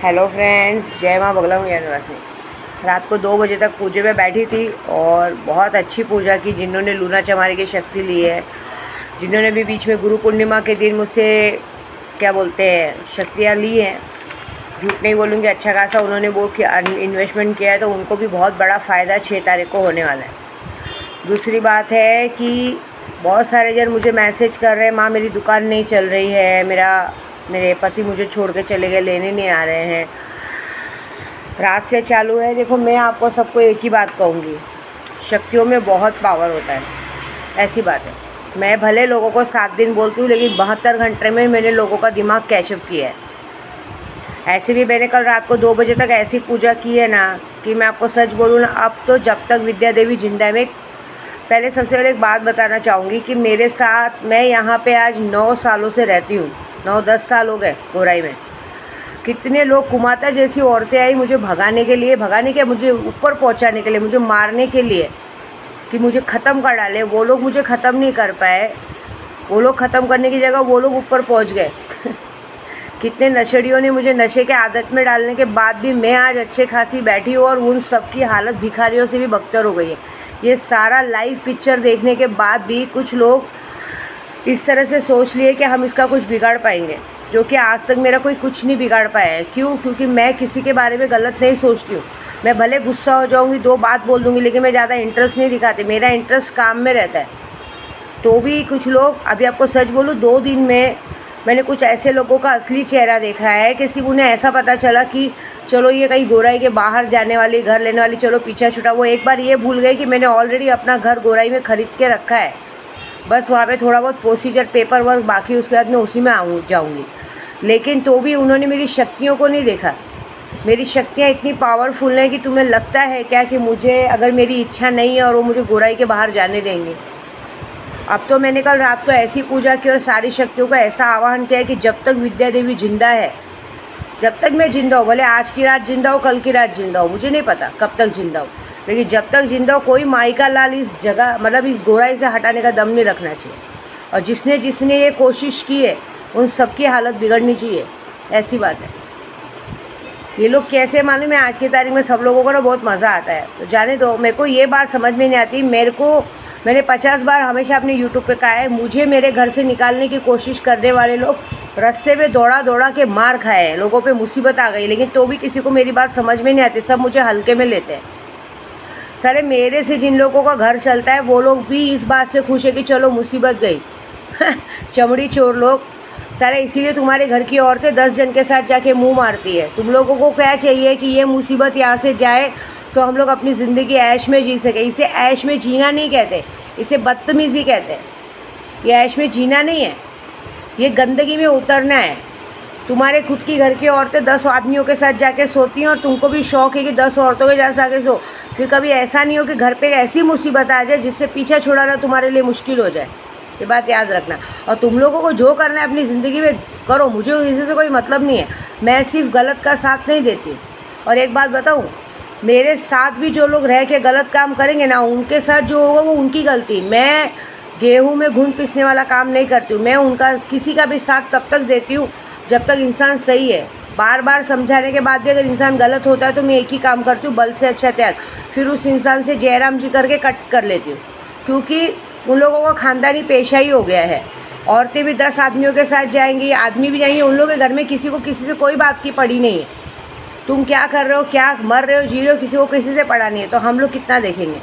Hello friends, जय माँ बगला मैया निवासी। रात को 2 बजे तक पूजे में बैठी थी और बहुत अच्छी पूजा की। जिन्होंने लूना चमारी की शक्ति ली है, जिन्होंने भी बीच में गुरु पूर्णिमा के दिन मुझसे क्या बोलते हैं शक्तियाँ ली हैं, झूठ नहीं बोलूँगी, अच्छा खासा उन्होंने वो इन्वेस्टमेंट किया है, तो उनको भी बहुत बड़ा फ़ायदा 6 तारीख को होने वाला है। दूसरी बात है कि बहुत सारे जन मुझे मैसेज कर रहे हैं, माँ मेरी दुकान नहीं चल रही है, मेरे पति मुझे छोड़ के चले गए, लेने नहीं आ रहे हैं, रात से चालू है। देखो, मैं आपको सबको एक ही बात कहूँगी, शक्तियों में बहुत पावर होता है, ऐसी बात है। मैं भले लोगों को 7 दिन बोलती हूँ, लेकिन 72 घंटे में मैंने लोगों का दिमाग कैचअप किया है। ऐसे भी मैंने कल रात को 2 बजे तक ऐसी पूजा की है ना कि मैं आपको सच बोलूँ ना, अब तो जब तक विद्या देवी जिंदा है। मैं पहले सबसे पहले एक बात बताना चाहूँगी कि मेरे साथ, मैं यहाँ पे आज 9 सालों से रहती हूँ, 9-10 साल हो गए गोराई में। कितने लोग कुमाता जैसी औरतें आई मुझे भगाने के, मुझे ऊपर पहुँचाने के लिए, मुझे मारने के लिए, कि मुझे ख़त्म कर डाले। वो लोग मुझे ख़त्म नहीं कर पाए, वो लोग ख़त्म करने की जगह वो लोग ऊपर पहुँच गए। कितने नशेड़ियों ने मुझे नशे के आदत में डालने के बाद भी मैं आज अच्छे खासी बैठी हूँ, और उन सब की हालत भिखारियों से भी बदतर हो गई है। ये सारा लाइव पिक्चर देखने के बाद भी कुछ लोग इस तरह से सोच लिए कि हम इसका कुछ बिगाड़ पाएंगे, जो कि आज तक मेरा कोई कुछ नहीं बिगाड़ पाया है। क्यों? क्योंकि मैं किसी के बारे में गलत नहीं सोचती हूँ। मैं भले गुस्सा हो जाऊँगी, 2 बात बोल दूँगी, लेकिन मैं ज़्यादा इंटरेस्ट नहीं दिखाती। मेरा इंटरेस्ट काम में रहता है। तो भी कुछ लोग, अभी आपको सच बोलूँ, 2 दिन में मैंने कुछ ऐसे लोगों का असली चेहरा देखा है कि सिर्फ उन्हें ऐसा पता चला कि चलो ये कहीं गोराई के बाहर जाने वाली, घर लेने वाली, चलो पीछा छुटा। वो एक बार ये भूल गए कि मैंने ऑलरेडी अपना घर गोराई में ख़रीद के रखा है, बस वहाँ पे थोड़ा बहुत प्रोसीजर पेपर वर्क बाकी, उसके बाद मैं उसी में जाऊँगी। लेकिन तो भी उन्होंने मेरी शक्तियों को नहीं देखा। मेरी शक्तियाँ इतनी पावरफुल हैं कि तुम्हें लगता है क्या कि मुझे, अगर मेरी इच्छा नहीं है और वो मुझे गोराई के बाहर जाने देंगे? अब तो मैंने कल रात को ऐसी पूजा की और सारी शक्तियों का ऐसा आवाहन किया कि जब तक विद्या देवी जिंदा है, जब तक मैं जिंदा हूँ, भले आज की रात जिंदा हो, कल की रात जिंदा हो, मुझे नहीं पता कब तक जिंदा हो, लेकिन जब तक जिंदा हो, कोई माई का लाल इस जगह, मतलब इस गोराई से हटाने का दम नहीं रखना चाहिए। और जिसने जिसने ये कोशिश की है, उन सबकी हालत बिगड़नी चाहिए, ऐसी बात है। ये लोग कैसे मालूम है, आज की तारीख में सब लोगों को ना बहुत मज़ा आता है, तो जाने दो। मेरे को ये बात समझ में नहीं आती। मैंने 50 बार हमेशा अपने यूट्यूब पे कहा है, मुझे मेरे घर से निकालने की कोशिश करने वाले लोग रास्ते पे दौड़ा दौड़ा के मार खाए हैं, लोगों पे मुसीबत आ गई, लेकिन तो भी किसी को मेरी बात समझ में नहीं आती। सब मुझे हल्के में लेते हैं। सारे मेरे से जिन लोगों का घर चलता है, वो लोग भी इस बात से खुश है कि चलो मुसीबत गई। चमड़ी चोर लोग सारे, इसीलिए तुम्हारे घर की औरतें 10 जन के साथ जाके मुंह मारती है। तुम लोगों को क्या चाहिए कि ये मुसीबत यहाँ से जाए तो हम लोग अपनी ज़िंदगी ऐश में जी सके। इसे ऐश में जीना नहीं कहते, इसे बदतमीज़ी कहते हैं। ये ऐश में जीना नहीं है, ये गंदगी में उतरना है। तुम्हारे खुद की घर की औरतें 10 आदमियों के साथ जाके सोती हैं, और तुमको भी शौक़ है कि 10 औरतों के साथ आके सो। फिर कभी ऐसा नहीं हो कि घर पे ऐसी मुसीबत आ जाए जिससे पीछा छुड़ाना तुम्हारे लिए मुश्किल हो जाए। ये बात याद रखना। और तुम लोगों को जो करना है अपनी ज़िंदगी में करो, मुझे इसी से कोई मतलब नहीं है। मैं सिर्फ गलत का साथ नहीं देती। और एक बात बताऊँ, मेरे साथ भी जो लोग रह के गलत काम करेंगे ना, उनके साथ जो होगा वो उनकी गलती। मैं गेहूं में घुन पिसने वाला काम नहीं करती हूँ। मैं उनका किसी का भी साथ तब तक देती हूँ जब तक इंसान सही है। बार बार समझाने के बाद भी अगर इंसान गलत होता है तो मैं एक ही काम करती हूँ, बल से अच्छा त्याग। फिर उस इंसान से जयराम जी करके कट कर लेती हूँ, क्योंकि उन लोगों का ख़ानदानी पेशा ही हो गया है। औरतें भी 10 आदमियों के साथ जाएंगी, आदमी भी जाएंगे, उन लोगों के घर में किसी को किसी से कोई बात की पड़ी नहीं है। तुम क्या कर रहे हो, क्या मर रहे हो, जी रहे हो, किसी को किसी से पड़ा नहीं है, तो हम लोग कितना देखेंगे?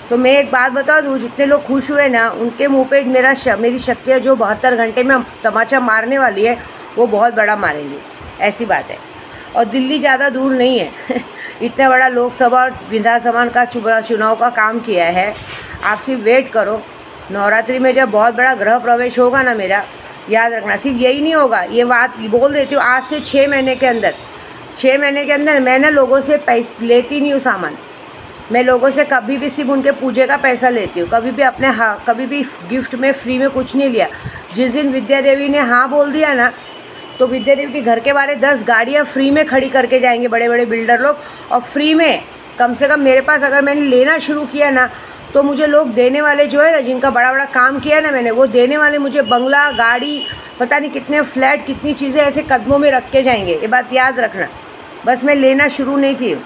तो मैं एक बात बता दूँ, जितने लोग खुश हुए ना, उनके मुंह पे मेरी शक्तियाँ जो 72 घंटे में तमाचा मारने वाली है, वो बहुत बड़ा मारेंगी, ऐसी बात है। और दिल्ली ज़्यादा दूर नहीं है। इतना बड़ा लोकसभा और विधानसभा का चुनाव का काम किया है। आप सिर्फ वेट करो, नवरात्रि में जब बहुत बड़ा गृह प्रवेश होगा ना मेरा, याद रखना। सिर्फ यही नहीं होगा, ये बात बोल देती हूँ, आज से 6 महीने के अंदर मैं ना लोगों से पैसे लेती नहीं हूँ सामान। मैं लोगों से कभी भी सिर्फ उनके पूजे का पैसा लेती हूँ, कभी भी कभी भी गिफ्ट में फ्री में कुछ नहीं लिया। जिस दिन विद्या देवी ने हाँ बोल दिया ना, तो विद्या देवी के घर के बारे 10 गाड़ियाँ फ्री में खड़ी करके जाएंगे बड़े बड़े बिल्डर लोग, और फ्री में कम से कम मेरे पास अगर मैंने लेना शुरू किया ना, तो मुझे लोग देने वाले जो है ना, जिनका बड़ा बड़ा काम किया ना मैंने, वो देने वाले मुझे बंगला, गाड़ी, पता नहीं कितने फ्लैट, कितनी चीज़ें ऐसे कदमों में रख के जाएंगे। ये बात याद रखना। बस मैं लेना शुरू नहीं की हूँ।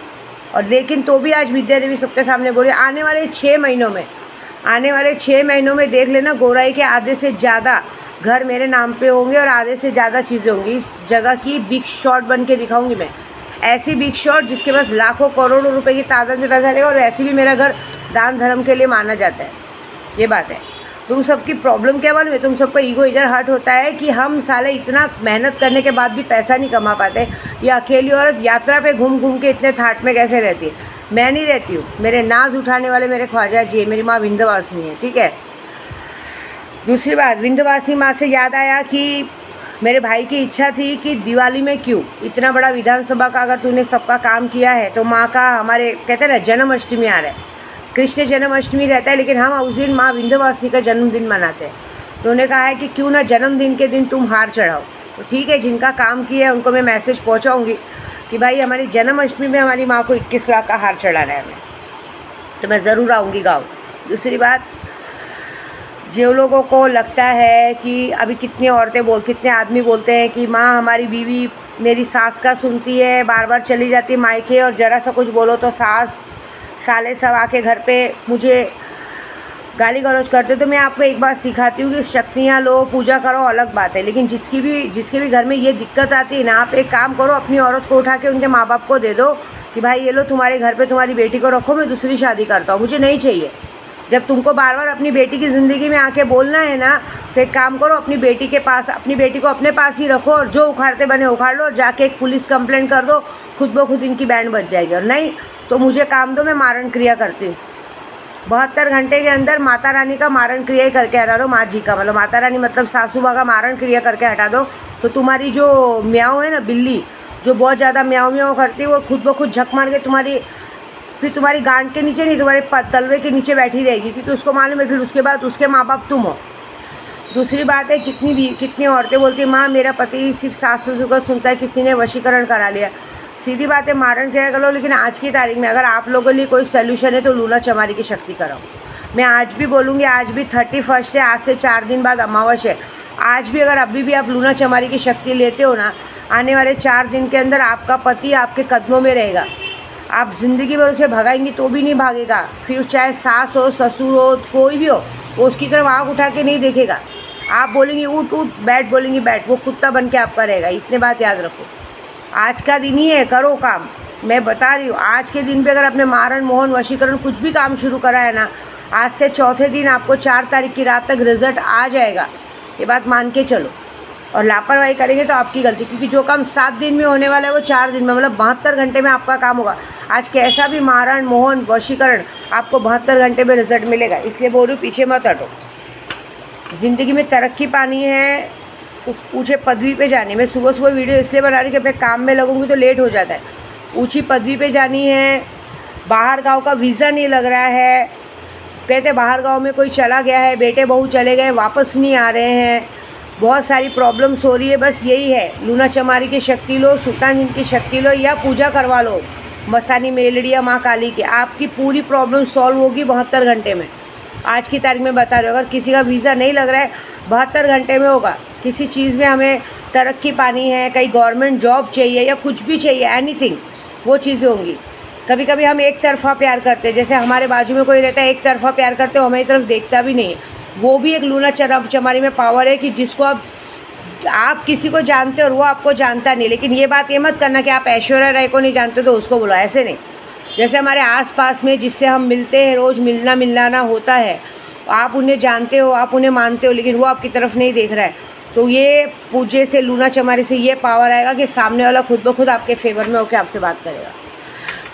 और लेकिन तो भी आज विद्या देवी सबके सामने बोल रही, आने वाले 6 महीनों में देख लेना, गोराई के आधे से ज़्यादा घर मेरे नाम पे होंगे और आधे से ज़्यादा चीज़ें होंगी। इस जगह की बिग शॉट बन के दिखाऊंगी मैं, ऐसी बिग शॉट जिसके पास लाखों करोड़ों रुपए की तादाद में पैसा रहेगा। और ऐसे भी मेरा घर दान धर्म के लिए माना जाता है। ये बात है। तुम सबकी प्रॉब्लम क्या मालूम है? तुम सबका ईगो इधर हर्ट होता है कि हम साले इतना मेहनत करने के बाद भी पैसा नहीं कमा पाते। ये अकेली औरत यात्रा पे घूम घूम के इतने थाट में कैसे रहती है? मैं नहीं रहती हूँ, मेरे नाज उठाने वाले मेरे ख्वाजा जी है, मेरी माँ विंध्यवासिनी है, ठीक है। दूसरी बात, विंध्यवासिनी माँ से याद आया कि मेरे भाई की इच्छा थी कि दिवाली में क्यों, इतना बड़ा विधानसभा का अगर तूने सबका काम किया है तो माँ का, हमारे कहते हैं ना जन्माष्टमी आ रहा है, कृष्ण जन्माष्टमी रहता है, लेकिन हम उस दिन माँ विंध्यवासिनी का जन्मदिन मनाते हैं। तो उन्होंने कहा है कि क्यों ना जन्मदिन के दिन तुम हार चढ़ाओ। तो ठीक है, जिनका काम किया है उनको मैं मैसेज पहुँचाऊँगी कि भाई हमारी जन्माष्टमी में हमारी माँ को 21 लाख का हार चढ़ाना है हमें, तो मैं ज़रूर आऊँगी गाँव। दूसरी बात, जो लोगों को लगता है कि अभी कितने आदमी बोलते हैं कि माँ हमारी बीवी मेरी सास का सुनती है, बार बार चली जाती मायके, और ज़रा सा कुछ बोलो तो साले सब आके घर पे मुझे गाली गलौज करते। तो मैं आपको एक बात सिखाती हूँ कि शक्तियाँ लो, पूजा करो, अलग बात है, लेकिन जिसके भी घर में ये दिक्कत आती है ना, आप एक काम करो, अपनी औरत को उठा के उनके माँ बाप को दे दो कि भाई ये लो तुम्हारे घर पे तुम्हारी बेटी को रखो, मैं दूसरी शादी करता हूँ, मुझे नहीं चाहिए। जब तुमको बार बार अपनी बेटी की ज़िंदगी में आके बोलना है ना, तो एक काम करो, अपनी बेटी को अपने पास ही रखो, और जो उखाड़ते बने उखाड़ लो, और जाके एक पुलिस कंप्लेंट कर दो, खुद ब खुद इनकी बैंड बच जाएगी। और नहीं तो मुझे काम दो, मैं मारण क्रिया करती हूँ। 72 घंटे के अंदर माता रानी का मारण क्रिया ही करके हटा दो, माँ जी का, मतलब माता रानी मतलब सासू माँ का मारण क्रिया करके हटा दो, तो तुम्हारी जो म्याऊँ है ना, बिल्ली जो बहुत ज़्यादा म्याऊँ म्याऊँ करती है, वो खुद ब खुद झक मार के तुम्हारी गांड के नीचे नहीं, तुम्हारे तलवे के नीचे बैठी रहेगी, क्योंकि उसको मालूम है फिर उसके बाद उसके माँ बाप तुम हो। दूसरी बात है, कितनी औरतें बोलती हैं माँ मेरा पति सिर्फ सास ससुर का सुनता है, किसी ने वशीकरण करा लिया। सीधी बात है, मारण क्रिया कर लो, लेकिन आज की तारीख में अगर आप लोगों के लिए कोई सोल्यूशन है तो लूना चमारी की शक्ति कराओ। मैं आज भी बोलूँगी, आज भी 31 है, आज से 4 दिन बाद अमावस है, आज भी अगर अभी भी आप लूना चमारी की शक्ति लेते हो ना, आने वाले 4 दिन के अंदर आपका पति आपके कदमों में रहेगा। आप ज़िंदगी भर उसे भगाएंगी तो भी नहीं भागेगा, फिर चाहे सास हो, ससुर हो, कोई भी हो, वो उसकी तरफ आँख उठा के नहीं देखेगा। आप बोलेंगी उठ उठ, बैठ बोलेंगी बैठ, वो कुत्ता बन के आपका रहेगा। इतने बात याद रखो, आज का दिन ही है, करो काम। मैं बता रही हूँ, आज के दिन पे अगर आपने मारण मोहन वशीकरण कुछ भी काम शुरू करा है ना, आज से चौथे दिन आपको 4 तारीख की रात तक रिजल्ट आ जाएगा, ये बात मान के चलो। और लापरवाही करेंगे तो आपकी गलती, क्योंकि जो काम 7 दिन में होने वाला है वो 4 दिन में, मतलब 72 घंटे में आपका काम होगा। आज कैसा भी मारण मोहन वशीकरण आपको 72 घंटे में रिजल्ट मिलेगा। इसलिए बोल रही हूँ, पीछे मत हटो। ज़िंदगी में तरक्की पानी है, ऊँचे पदवी पे जानी। मैं सुबह सुबह वीडियो इसलिए बना रही कि अपने काम में लगूंगी तो लेट हो जाता है। ऊँची पदवी पे जानी है, बाहर गांव का वीज़ा नहीं लग रहा है, कहते बाहर गांव में कोई चला गया है, बेटे बहू चले गए, वापस नहीं आ रहे हैं, बहुत सारी प्रॉब्लम्स हो रही है। बस यही है, लूना चमारी की शक्ति लो, सुल्तान जिन की शक्ति लो, या पूजा करवा लो मसानी मेलड़िया माँ काली की, आपकी पूरी प्रॉब्लम सॉल्व होगी 72 घंटे में। आज की तारीख में बता रहे हो, अगर किसी का वीज़ा नहीं लग रहा है 72 घंटे में होगा। किसी चीज़ में हमें तरक्की पानी है, कहीं गवर्नमेंट जॉब चाहिए या कुछ भी चाहिए, एनीथिंग, वो चीज़ें होंगी। कभी कभी हम एक तरफा प्यार करते हैं, जैसे हमारे बाजू में कोई रहता है, एक तरफा प्यार करते हो, हमारी तरफ देखता भी नहीं है। वो भी एक लूना चमारी में पावर है कि जिसको आप किसी को जानते हो और वो आपको जानता नहीं। लेकिन ये बात ये मत करना कि आप ऐश्वर्या राय को नहीं जानते तो उसको बोलो, ऐसे नहीं। जैसे हमारे आसपास में जिससे हम मिलते हैं, रोज़ मिलना मिलाना होता है, आप उन्हें जानते हो, आप उन्हें मानते हो, लेकिन वो आपकी तरफ नहीं देख रहा है, तो ये पूजे से, लूना चमारी से ये पावर आएगा कि सामने वाला खुद ब खुद आपके फेवर में होकर आपसे बात करेगा।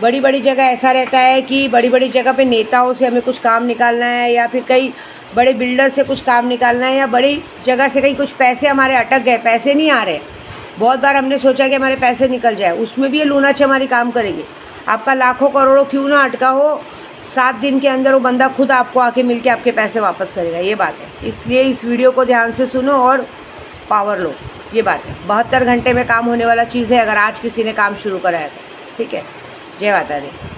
बड़ी बड़ी जगह ऐसा रहता है कि बड़ी बड़ी जगह पे नेताओं से हमें कुछ काम निकालना है, या फिर कई बड़े बिल्डर से कुछ काम निकालना है, या बड़ी जगह से कहीं कुछ पैसे हमारे अटक गए, पैसे नहीं आ रहे। बहुत बार हमने सोचा कि हमारे पैसे निकल जाए, उसमें भी ये लूना चमारी काम करेगी। आपका लाखों करोड़ों क्यों ना अटका हो, 7 दिन के अंदर वो बंदा खुद आपको आके मिल के आपके पैसे वापस करेगा, ये बात है। इसलिए इस वीडियो को ध्यान से सुनो और पावर लो, ये बात है। 72 घंटे में काम होने वाला चीज़ है, अगर आज किसी ने काम शुरू करा है तो। ठीक है, जय माता दी।